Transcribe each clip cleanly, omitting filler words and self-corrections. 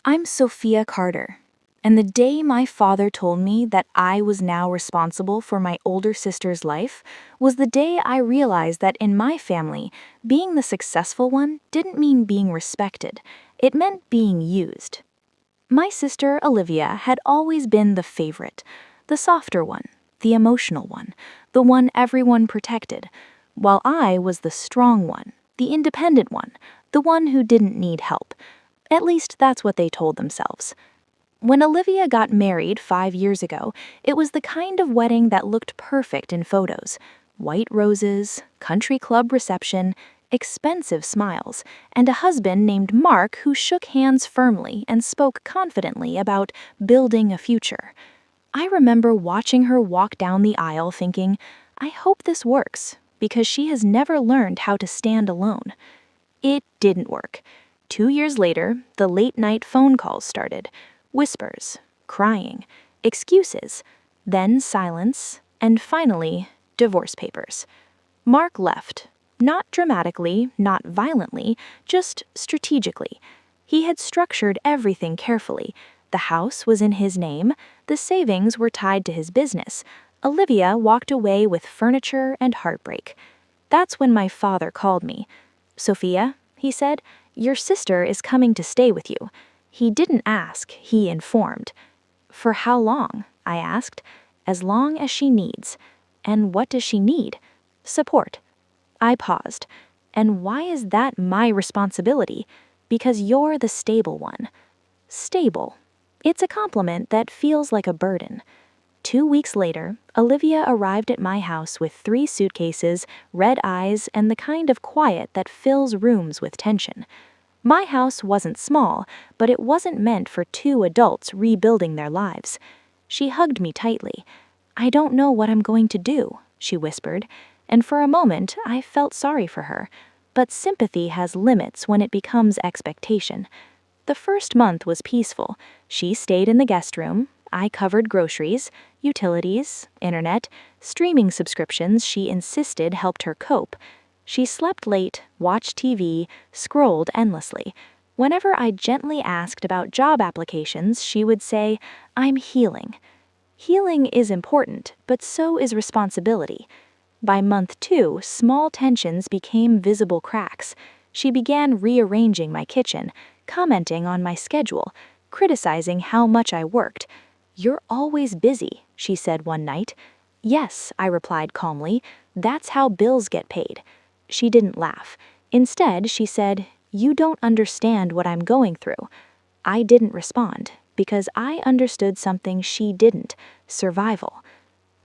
I'm Sophia Carter, and the day my father told me that I was now responsible for my older sister's life was the day I realized that in my family, being the successful one didn't mean being respected, it meant being used. My sister, Olivia, had always been the favorite, the softer one, the emotional one, the one everyone protected, while I was the strong one, the independent one, the one who didn't need help. At least that's what they told themselves. When Olivia got married 5 years ago, it was the kind of wedding that looked perfect in photos. White roses, country club reception, expensive smiles, and a husband named Mark who shook hands firmly and spoke confidently about building a future. I remember watching her walk down the aisle thinking, I hope this works, because she has never learned how to stand alone. It didn't work. 2 years later, the late-night phone calls started. Whispers, crying, excuses, then silence, and finally, divorce papers. Mark left. Not dramatically, not violently, just strategically. He had structured everything carefully. The house was in his name, the savings were tied to his business. Olivia walked away with furniture and heartbreak. That's when my father called me. Sophia, he said, your sister is coming to stay with you. He didn't ask, he informed. For how long? I asked. As long as she needs. And what does she need? Support. I paused. And why is that my responsibility? Because you're the stable one. Stable. It's a compliment that feels like a burden. 2 weeks later, Olivia arrived at my house with 3 suitcases, red eyes, and the kind of quiet that fills rooms with tension. My house wasn't small, but it wasn't meant for 2 adults rebuilding their lives. She hugged me tightly. I don't know what I'm going to do, she whispered, and for a moment I felt sorry for her. But sympathy has limits when it becomes expectation. The first month was peaceful. She stayed in the guest room. I covered groceries, utilities, internet, streaming subscriptions she insisted helped her cope. She slept late, watched TV, scrolled endlessly. Whenever I gently asked about job applications, she would say, I'm healing. Healing is important, but so is responsibility. By month 2, small tensions became visible cracks. She began rearranging my kitchen, commenting on my schedule, criticizing how much I worked. You're always busy, she said one night. Yes, I replied calmly. That's how bills get paid. She didn't laugh. Instead, she said, you don't understand what I'm going through. I didn't respond, because I understood something she didn't: survival.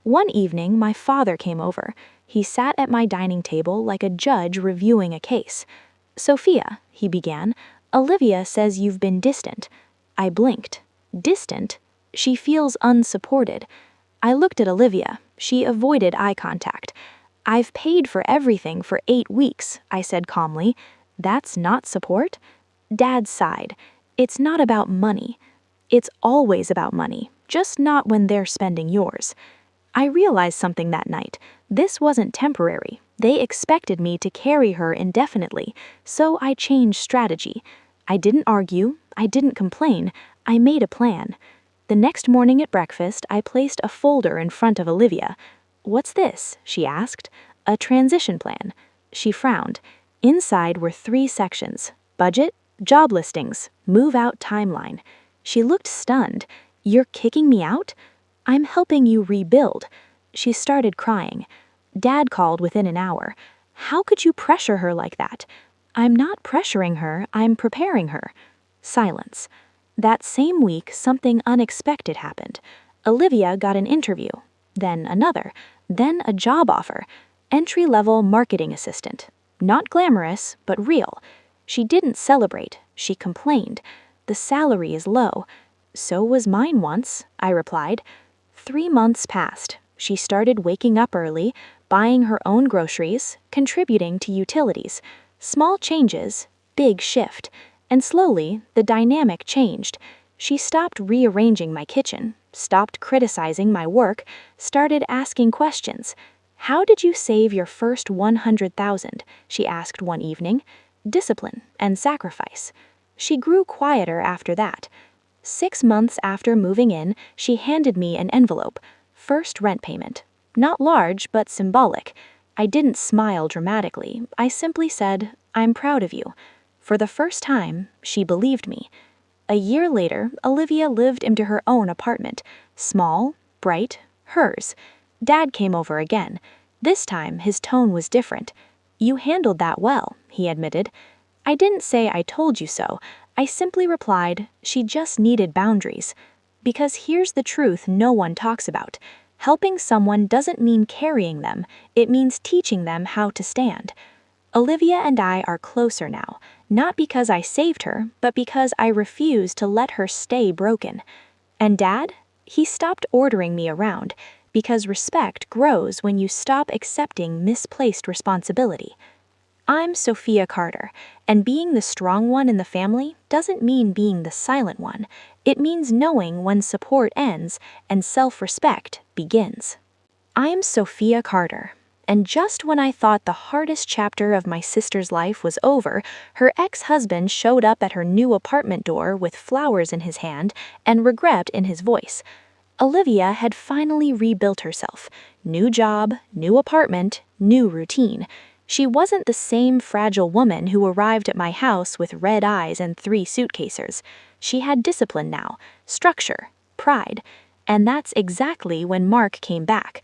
One evening, my father came over. He sat at my dining table like a judge reviewing a case. Sophia, he began, Olivia says you've been distant. I blinked. Distant? She feels unsupported. I looked at Olivia. She avoided eye contact. I've paid for everything for 8 weeks, I said calmly. That's not support? Dad sighed. It's not about money. It's always about money, just not when they're spending yours. I realized something that night. This wasn't temporary. They expected me to carry her indefinitely, so I changed strategy. I didn't argue. I didn't complain. I made a plan. The next morning at breakfast, I placed a folder in front of Olivia. What's this? She asked. A transition plan. She frowned. Inside were 3 sections: budget, job listings, move-out timeline. She looked stunned. You're kicking me out? I'm helping you rebuild. She started crying. Dad called within an hour. How could you pressure her like that? I'm not pressuring her, I'm preparing her. Silence. That same week, something unexpected happened. Olivia got an interview, then another, then a job offer. Entry-level marketing assistant. Not glamorous, but real. She didn't celebrate, she complained. The salary is low. So was mine once, I replied. 3 months passed. She started waking up early, buying her own groceries, contributing to utilities. Small changes, big shift. And slowly, the dynamic changed. She stopped rearranging my kitchen, stopped criticizing my work, started asking questions. How did you save your first 100,000? She asked one evening. Discipline and sacrifice. She grew quieter after that. 6 months after moving in, she handed me an envelope. First rent payment. Not large, but symbolic. I didn't smile dramatically. I simply said, "I'm proud of you." For the first time, she believed me. A year later, Olivia lived into her own apartment. Small, bright, hers. Dad came over again. This time, his tone was different. "You handled that well," he admitted. I didn't say "I told you so." I simply replied, "She just needed boundaries." Because here's the truth no one talks about. Helping someone doesn't mean carrying them, it means teaching them how to stand. Olivia and I are closer now, not because I saved her, but because I refused to let her stay broken. And Dad? He stopped ordering me around, because respect grows when you stop accepting misplaced responsibility. I'm Sophia Carter, and being the strong one in the family doesn't mean being the silent one. It means knowing when support ends and self-respect begins. I'm Sophia Carter, and just when I thought the hardest chapter of my sister's life was over, her ex-husband showed up at her new apartment door with flowers in his hand and regret in his voice. Olivia had finally rebuilt herself. New job, new apartment, new routine. She wasn't the same fragile woman who arrived at my house with red eyes and 3 suitcases. She had discipline now, structure, pride. And that's exactly when Mark came back.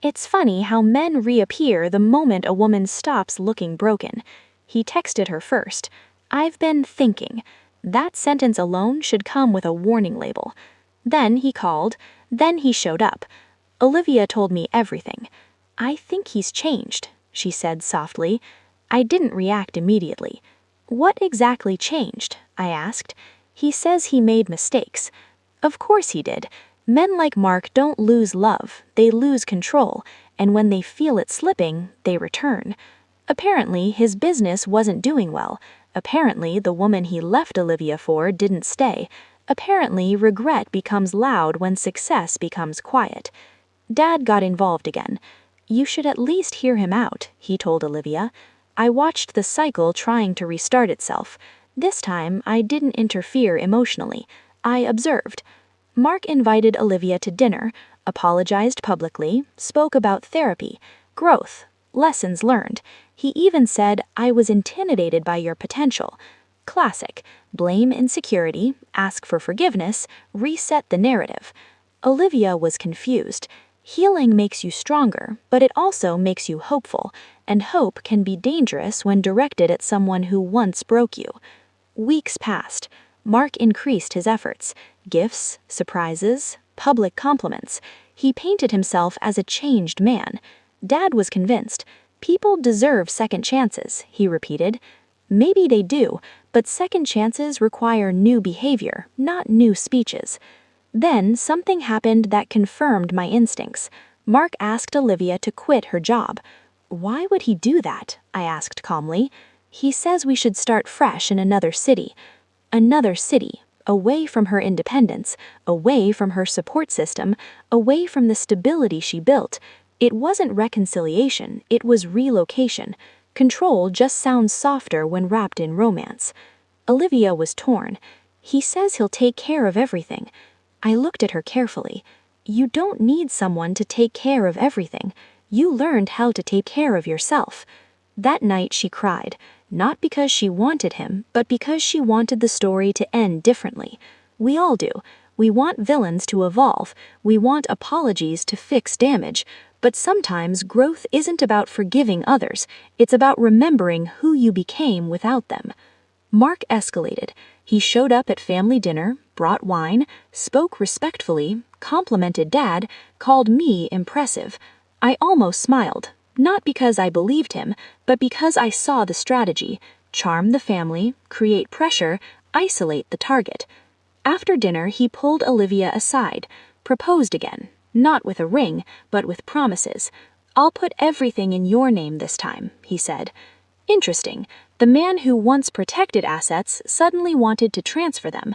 It's funny how men reappear the moment a woman stops looking broken. He texted her first. "I've been thinking." That sentence alone should come with a warning label. Then he called. Then he showed up. Olivia told me everything. "I think he's changed," she said softly. I didn't react immediately. "What exactly changed?" I asked. "He says he made mistakes." Of course he did. Men like Mark don't lose love, they lose control, and when they feel it slipping, they return. Apparently, his business wasn't doing well. Apparently, the woman he left Olivia for didn't stay. Apparently, regret becomes loud when success becomes quiet. Dad got involved again. "You should at least hear him out," he told Olivia. I watched the cycle trying to restart itself. This time, I didn't interfere emotionally. I observed. Mark invited Olivia to dinner, apologized publicly, spoke about therapy, growth, lessons learned. He even said, "I was intimidated by your potential." Classic. Blame insecurity, ask for forgiveness, reset the narrative. Olivia was confused. Healing makes you stronger, but it also makes you hopeful, and hope can be dangerous when directed at someone who once broke you. Weeks passed. Mark increased his efforts. Gifts, surprises, public compliments. He painted himself as a changed man. Dad was convinced. "People deserve second chances," he repeated. Maybe they do, but second chances require new behavior, not new speeches. Then something happened that confirmed my instincts. Mark asked Olivia to quit her job. "Why would he do that?" I asked calmly. "He says we should start fresh in another city." Another city, away from her independence, away from her support system, away from the stability she built. It wasn't reconciliation, it was relocation. Control just sounds softer when wrapped in romance. Olivia was torn. "He says he'll take care of everything." I looked at her carefully. "You don't need someone to take care of everything. You learned how to take care of yourself." That night she cried, not because she wanted him, but because she wanted the story to end differently. We all do. We want villains to evolve. We want apologies to fix damage. But sometimes growth isn't about forgiving others. It's about remembering who you became without them. Mark escalated. He showed up at family dinner, brought wine, spoke respectfully, complimented Dad, called me impressive. I almost smiled. Not because I believed him, but because I saw the strategy: charm the family, create pressure, isolate the target. After dinner, he pulled Olivia aside, proposed again, not with a ring, but with promises. "I'll put everything in your name this time," he said. Interesting. The man who once protected assets suddenly wanted to transfer them.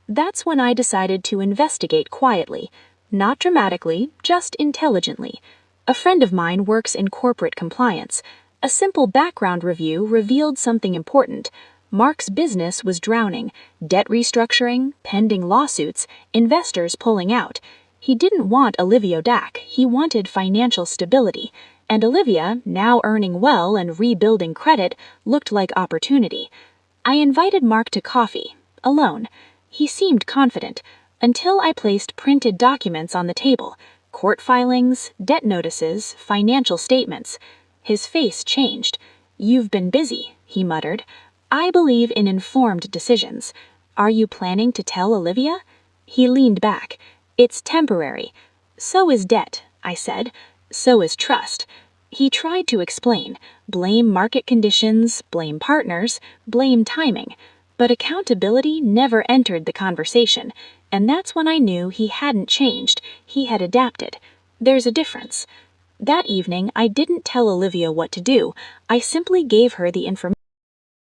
That's when I decided to investigate quietly. Not dramatically, just intelligently. A friend of mine works in corporate compliance. A simple background review revealed something important. Mark's business was drowning, debt restructuring, pending lawsuits, investors pulling out. He didn't want Olivia back, he wanted financial stability, and Olivia, now earning well and rebuilding credit, looked like opportunity. I invited Mark to coffee, alone. He seemed confident, until I placed printed documents on the table, court filings, debt notices, financial statements. His face changed. "You've been busy," he muttered. "I believe in informed decisions. Are you planning to tell Olivia?" He leaned back. "It's temporary. So is debt," I said. "So is trust." He tried to explain. Blame market conditions, blame partners, blame timing. But accountability never entered the conversation, and that's when I knew he hadn't changed, he had adapted. There's a difference. That evening, I didn't tell Olivia what to do. I simply gave her the information.